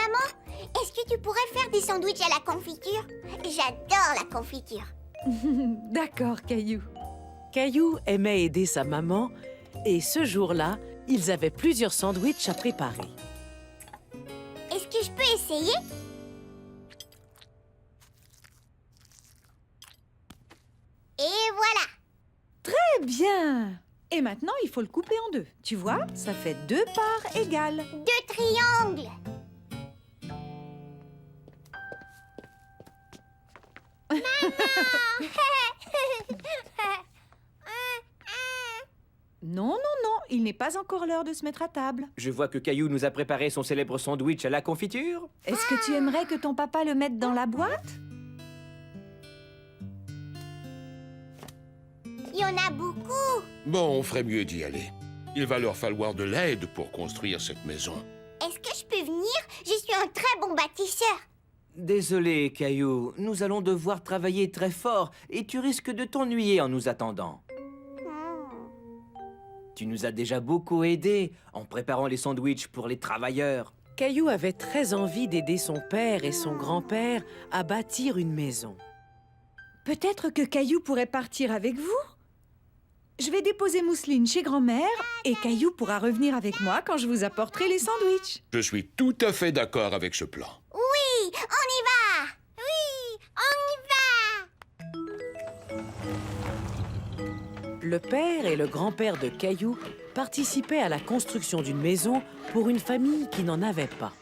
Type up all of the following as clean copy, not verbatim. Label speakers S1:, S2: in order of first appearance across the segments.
S1: Maman, est-ce que tu pourrais faire des sandwichs à la confiture? J'adore la confiture.
S2: D'accord, Caillou.
S3: Caillou aimait aider sa maman et ce jour-là, ils avaient plusieurs sandwichs à préparer.
S1: Est-ce que je peux essayer? Et voilà!
S2: Très bien. Et maintenant, il faut le couper en deux. Tu vois, ça fait 2 parts égales.
S1: 2 triangles!
S2: Non, non, non, il n'est pas encore l'heure de se mettre à table.
S4: Je vois que Caillou nous a préparé son célèbre sandwich à la confiture.
S2: Est-ce que tu aimerais que ton papa le mette dans la boîte?
S1: Il y en a beaucoup!
S5: Bon, on ferait mieux d'y aller. Il va leur falloir de l'aide pour construire cette maison.
S1: Est-ce que je peux venir? Je suis un très bon bâtisseur.
S4: Désolé, Caillou, nous allons devoir travailler très fort et tu risques de t'ennuyer en nous attendant. Tu nous as déjà beaucoup aidés en préparant les sandwichs pour les travailleurs.
S3: Caillou avait très envie d'aider son père et son grand-père à bâtir une maison.
S2: Peut-être que Caillou pourrait partir avec vous? Je vais déposer Mousseline chez grand-mère et Caillou pourra revenir avec moi quand je vous apporterai les sandwichs.
S5: Je suis tout à fait d'accord avec ce plan.
S1: Oui, on y va! Oui, on y va!
S3: Le père et le grand-père de Caillou participaient à la construction d'une maison pour une famille qui n'en avait pas.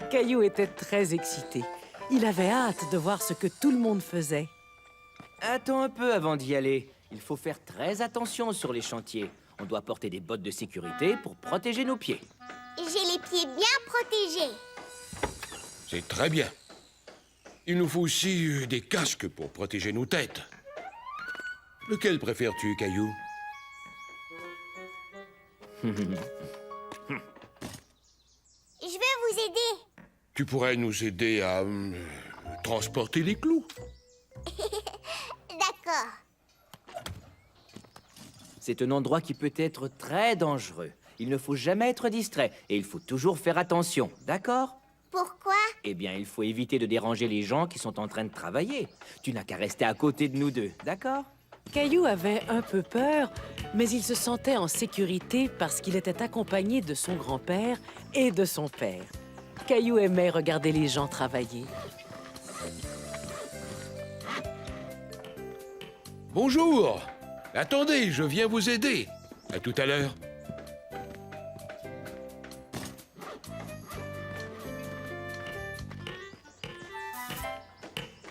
S3: Caillou était très excité. Il avait hâte de voir ce que tout le monde faisait.
S4: Attends un peu avant d'y aller. Il faut faire très attention sur les chantiers. On doit porter des bottes de sécurité pour protéger nos pieds.
S1: J'ai les pieds bien protégés.
S5: C'est très bien. Il nous faut aussi des casques pour protéger nos têtes. Lequel préfères-tu, Caillou?
S1: Je veux vous aider.
S5: Tu pourrais nous aider à transporter les clous.
S1: D'accord.
S4: C'est un endroit qui peut être très dangereux. Il ne faut jamais être distrait et il faut toujours faire attention, d'accord?
S1: Pourquoi?
S4: Eh bien, il faut éviter de déranger les gens qui sont en train de travailler. Tu n'as qu'à rester à côté de nous deux, d'accord?
S3: Caillou avait un peu peur, mais il se sentait en sécurité parce qu'il était accompagné de son grand-père et de son père. Caillou aimait regarder les gens travailler.
S5: Bonjour! Attendez, je viens vous aider. À tout à l'heure.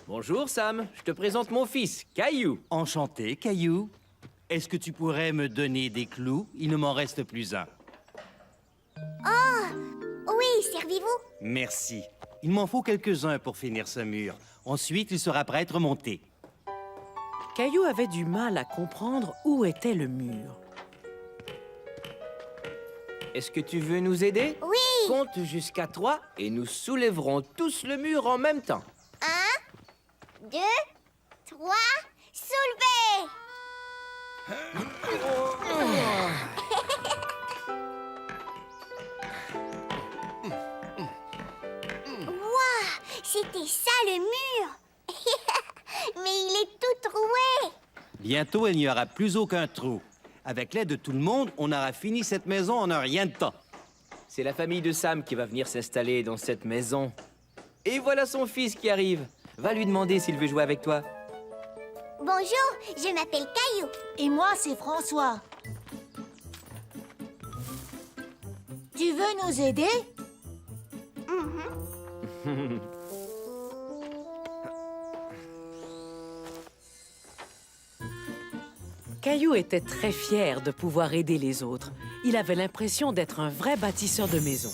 S4: Bonjour, Sam. Je te présente mon fils, Caillou.
S6: Enchanté, Caillou. Est-ce que tu pourrais me donner des clous? Il ne m'en reste plus un.
S1: Oui, servez-vous.
S6: Merci. Il m'en faut quelques-uns pour finir ce mur. Ensuite, il sera prêt à être monté.
S3: Caillou avait du mal à comprendre où était le mur.
S4: Est-ce que tu veux nous aider?
S1: Oui.
S4: Compte jusqu'à 3 et nous soulèverons tous le mur en même temps.
S1: 1, 2, 3, soulevez! Waouh, c'était ça le mur! Mais il est tout troué!
S6: Bientôt, il n'y aura plus aucun trou. Avec l'aide de tout le monde, on aura fini cette maison en un rien de temps.
S4: C'est la famille de Sam qui va venir s'installer dans cette maison. Et voilà son fils qui arrive. Va lui demander s'il veut jouer avec toi.
S1: Bonjour, je m'appelle Caillou.
S7: Et moi, c'est François. Tu veux nous aider?
S3: Caillou était très fier de pouvoir aider les autres. Il avait l'impression d'être un vrai bâtisseur de maisons.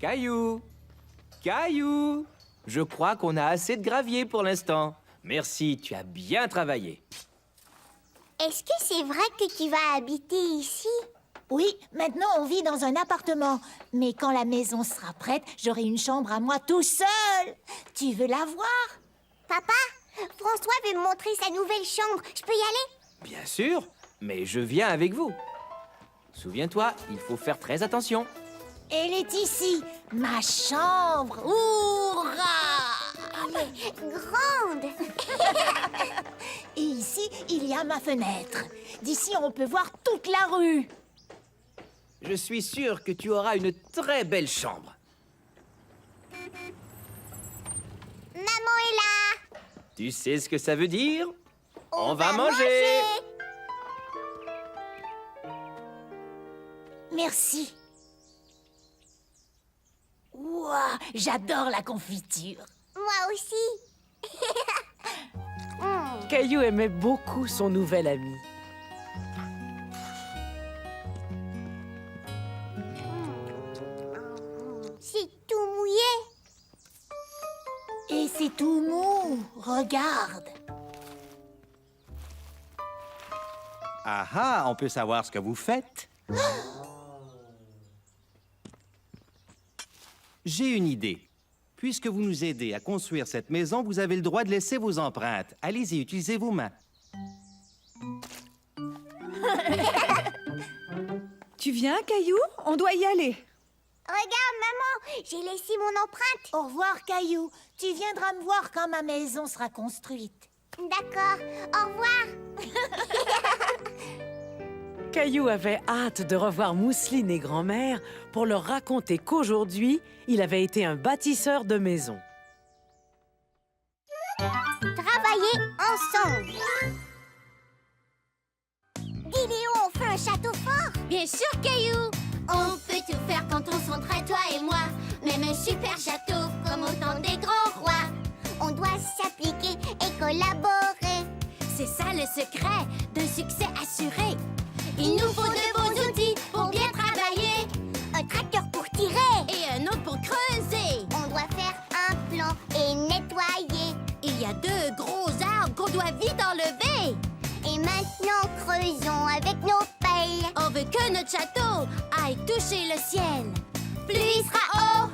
S4: Caillou! Caillou! Je crois qu'on a assez de gravier pour l'instant. Merci, tu as bien travaillé.
S1: Est-ce que c'est vrai que tu vas habiter ici?
S7: Oui, maintenant on vit dans un appartement. Mais quand la maison sera prête, j'aurai une chambre à moi tout seul. Tu veux la voir?
S1: Papa, François veut me montrer sa nouvelle chambre. Je peux y aller?
S4: Bien sûr, mais je viens avec vous. Souviens-toi, il faut faire très attention.
S7: Elle est ici, ma chambre. Hourra!
S1: Elle est grande.
S7: Et ici, il y a ma fenêtre. D'ici, on peut voir toute la rue.
S4: Je suis sûr que tu auras une très belle chambre.
S1: Maman est là.
S4: Tu sais ce que ça veut dire? On va manger.
S7: Merci. Ouah, j'adore la confiture.
S1: Moi aussi.
S3: Caillou aimait beaucoup son nouvel ami.
S1: C'est tout mouillé.
S7: Et c'est tout mou. Regarde.
S6: Ah ah, on peut savoir ce que vous faites? J'ai une idée. Puisque vous nous aidez à construire cette maison, vous avez le droit de laisser vos empreintes. Allez-y, utilisez vos mains.
S2: Tu viens, Caillou? On doit y aller.
S1: Regarde, maman, j'ai laissé mon empreinte.
S7: Au revoir, Caillou. Tu viendras me voir quand ma maison sera construite.
S1: D'accord, au revoir.
S3: Caillou avait hâte de revoir Mousseline et grand-mère pour leur raconter qu'aujourd'hui, il avait été un bâtisseur de maisons.
S1: Travailler ensemble. Dis Léo, on fait un château fort.
S8: Bien sûr, Caillou! On peut tout faire quand on s'entraide, toi et moi. Même un super château, comme au temps des grands rois.
S1: On doit s'appliquer et collaborer.
S8: C'est ça le secret d'un succès assuré. Il nous faut de bons outils pour bien travailler.
S1: Un tracteur pour tirer.
S8: Et un autre pour creuser.
S1: On doit faire un plan et nettoyer.
S8: Il y a 2 gros arbres qu'on doit vite enlever.
S1: Et maintenant, creusons avec nos pelles.
S8: On veut que notre château aille toucher le ciel. Plus il sera haut,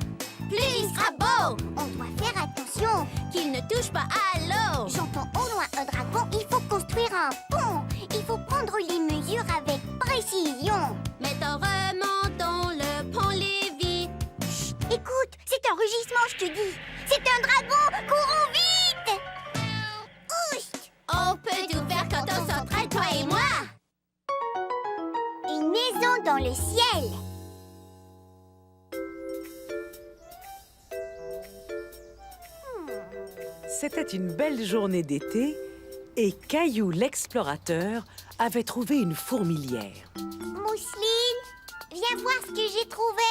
S8: plus il sera beau.
S1: On doit faire attention.
S8: Qu'il ne touche pas à l'eau.
S1: J'entends au loin un dragon. Il faut construire un pont. Il faut prendre les mesures avec précision.
S8: Maintenant remontons le pont Lévis.
S1: Chut, écoute, c'est un rugissement, je te dis. C'est un dragon. Courons vite. Oust.
S8: On peut tout faire quand on s'entraide, toi et moi.
S1: Une maison dans le ciel.
S3: C'était une belle journée d'été et Caillou l'explorateur avait trouvé une fourmilière.
S1: Mousseline, viens voir ce que j'ai trouvé.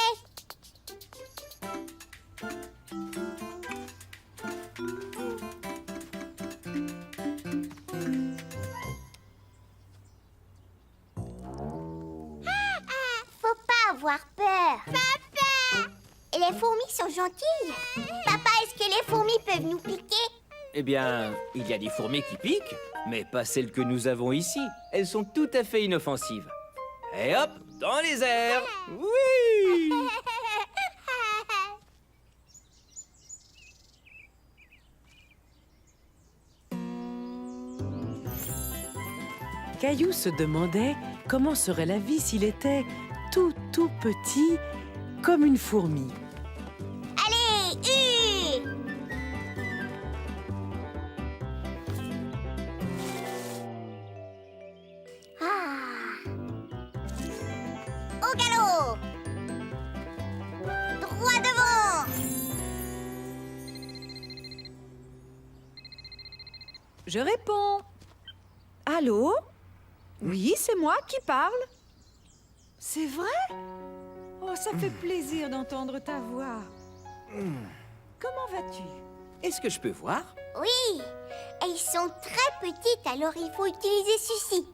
S1: Faut pas avoir peur. Papa! Les fourmis sont gentilles. Papa, est-ce que les fourmis peuvent nous piquer?
S4: Eh bien, il y a des fourmis qui piquent, mais pas celles que nous avons ici. Elles sont tout à fait inoffensives. Et hop, dans les airs. Oui!
S3: Caillou se demandait comment serait la vie s'il était tout petit comme une fourmi.
S1: Allez, au galop. Droit devant.
S2: Je réponds. Allô? Oui, c'est moi qui parle. C'est vrai? Oh, ça fait plaisir d'entendre ta voix. Comment vas-tu?
S4: Est-ce que je peux voir?
S1: Oui, elles sont très petites, alors il faut utiliser ceci.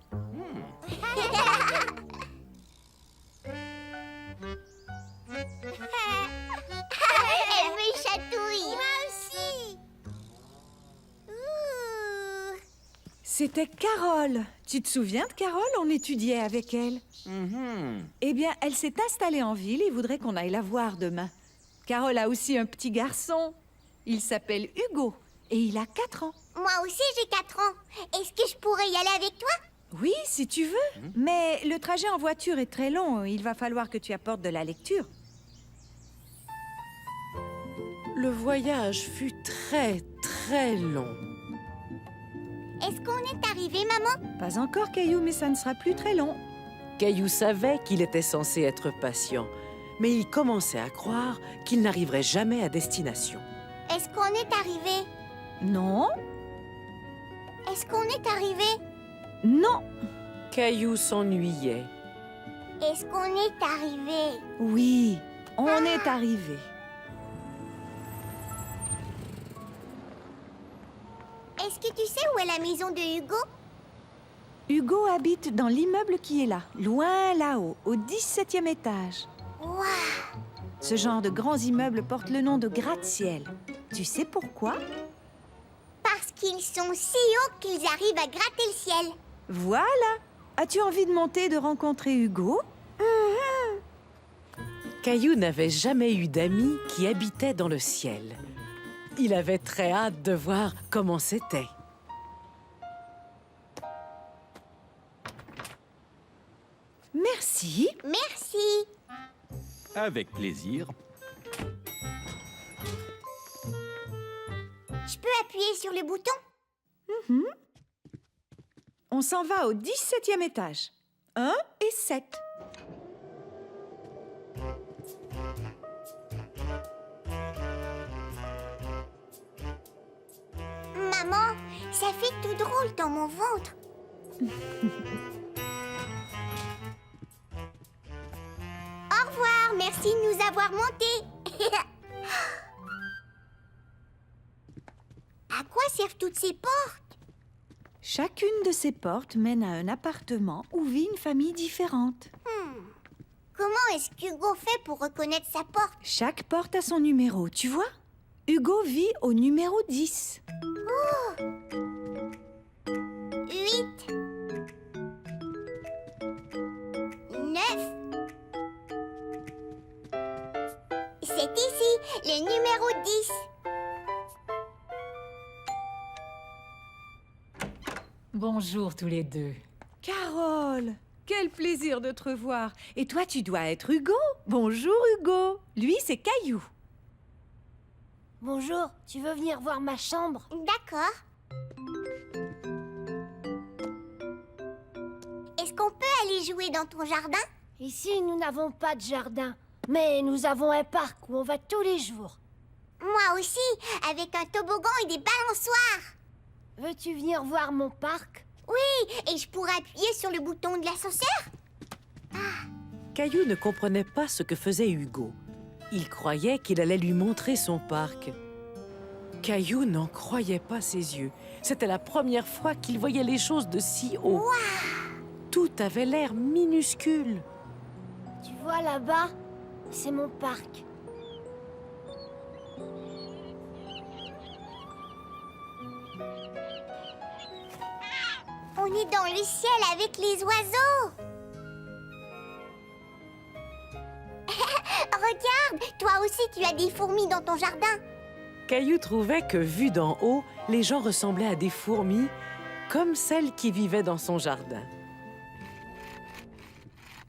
S1: Elle me chatouille. Moi aussi.
S2: C'était Carole. Tu te souviens de Carole? On étudiait avec elle. Eh bien, elle s'est installée en ville et voudrait qu'on aille la voir demain. Carole a aussi un petit garçon. Il s'appelle Hugo et il a 4 ans.
S1: Moi aussi, j'ai 4 ans. Est-ce que je pourrais y aller avec toi?
S2: Oui, si tu veux. Mais le trajet en voiture est très long. Il va falloir que tu apportes de la lecture.
S3: Le voyage fut très, très long.
S1: Est-ce qu'on est arrivé, maman?
S2: Pas encore, Caillou, mais ça ne sera plus très long.
S3: Caillou savait qu'il était censé être patient, mais il commençait à croire qu'il n'arriverait jamais à destination.
S1: Est-ce qu'on est arrivé?
S2: Non,
S1: Est-ce qu'on est arrivé?
S2: non,
S3: Caillou s'ennuyait.
S1: Est-ce qu'on est arrivé?
S2: oui, on est arrivé.
S1: Est-ce que tu sais où est la maison de Hugo?
S2: Hugo habite dans l'immeuble qui est là, loin là-haut, au 17e étage.
S1: Waouh!
S2: Ce genre de grands immeubles porte le nom de gratte-ciel. Tu sais pourquoi?
S1: Parce qu'ils sont si hauts qu'ils arrivent à gratter le ciel.
S2: Voilà. As-tu envie de monter et de rencontrer Hugo?
S3: Caillou n'avait jamais eu d'amis qui habitaient dans le ciel. Il avait très hâte de voir comment c'était.
S2: Merci.
S1: Merci.
S6: Avec plaisir.
S1: Je peux appuyer sur le bouton?
S2: On s'en va au 17e étage. 1 et 7.
S1: Maman, ça fait tout drôle dans mon ventre. Au revoir, merci de nous avoir montés. À quoi servent toutes ces portes?
S2: Chacune de ces portes mène à un appartement où vit une famille différente.
S1: Comment est-ce qu'Hugo fait pour reconnaître sa porte?
S2: Chaque porte a son numéro, tu vois? Hugo vit au numéro 10.
S1: 8 9 C'est ici, le numéro 10.
S9: Bonjour tous les deux.
S2: Carole, quel plaisir de te revoir. Et toi, tu dois être Hugo. Bonjour Hugo. Lui, c'est Caillou.
S7: Bonjour, tu veux venir voir ma chambre?
S1: D'accord. Est-ce qu'on peut aller jouer dans ton jardin?
S7: Ici, nous n'avons pas de jardin, mais nous avons un parc où on va tous les jours.
S1: Moi aussi, avec un toboggan et des balançoires.
S7: Veux-tu venir voir mon parc?
S1: Oui, et je pourrais appuyer sur le bouton de l'ascenseur?
S3: Caillou ne comprenait pas ce que faisait Hugo. Il croyait qu'il allait lui montrer son parc. Caillou n'en croyait pas ses yeux. C'était la première fois qu'il voyait les choses de si haut. Tout avait l'air minuscule.
S7: Tu vois là-bas? C'est mon parc.
S1: On est dans le ciel avec les oiseaux. Regarde, toi aussi tu as des fourmis dans ton jardin.
S3: Caillou trouvait que, vu d'en haut, les gens ressemblaient à des fourmis, comme celles qui vivaient dans son jardin.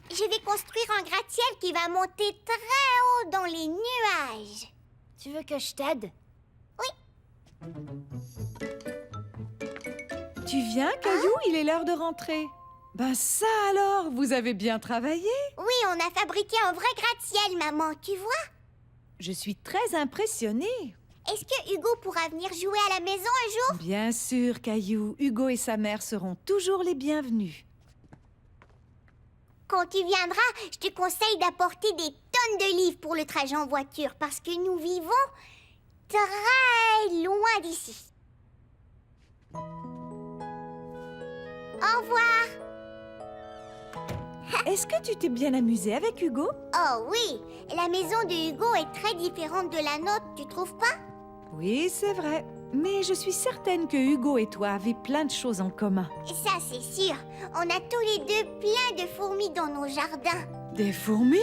S1: Je vais construire un gratte-ciel qui va monter très haut dans les nuages.
S7: Tu veux que je t'aide?
S2: Tu viens, Caillou? Il est l'heure de rentrer. Ben ça alors, vous avez bien travaillé.
S1: Oui, on a fabriqué un vrai gratte-ciel, maman, tu vois?
S2: Je suis très impressionnée.
S1: Est-ce que Hugo pourra venir jouer à la maison un jour?
S2: Bien sûr, Caillou. Hugo et sa mère seront toujours les bienvenus.
S1: Quand tu viendras, je te conseille d'apporter des tonnes de livres pour le trajet en voiture parce que nous vivons très loin d'ici. Au revoir.
S2: Est-ce que tu t'es bien amusé avec Hugo?
S1: Oh oui, la maison de Hugo est très différente de la nôtre, tu trouves pas?
S2: Oui, c'est vrai. Mais je suis certaine que Hugo et toi avez plein de choses en commun.
S1: Ça, c'est sûr. On a tous les deux plein de fourmis dans nos jardins.
S2: Des fourmis?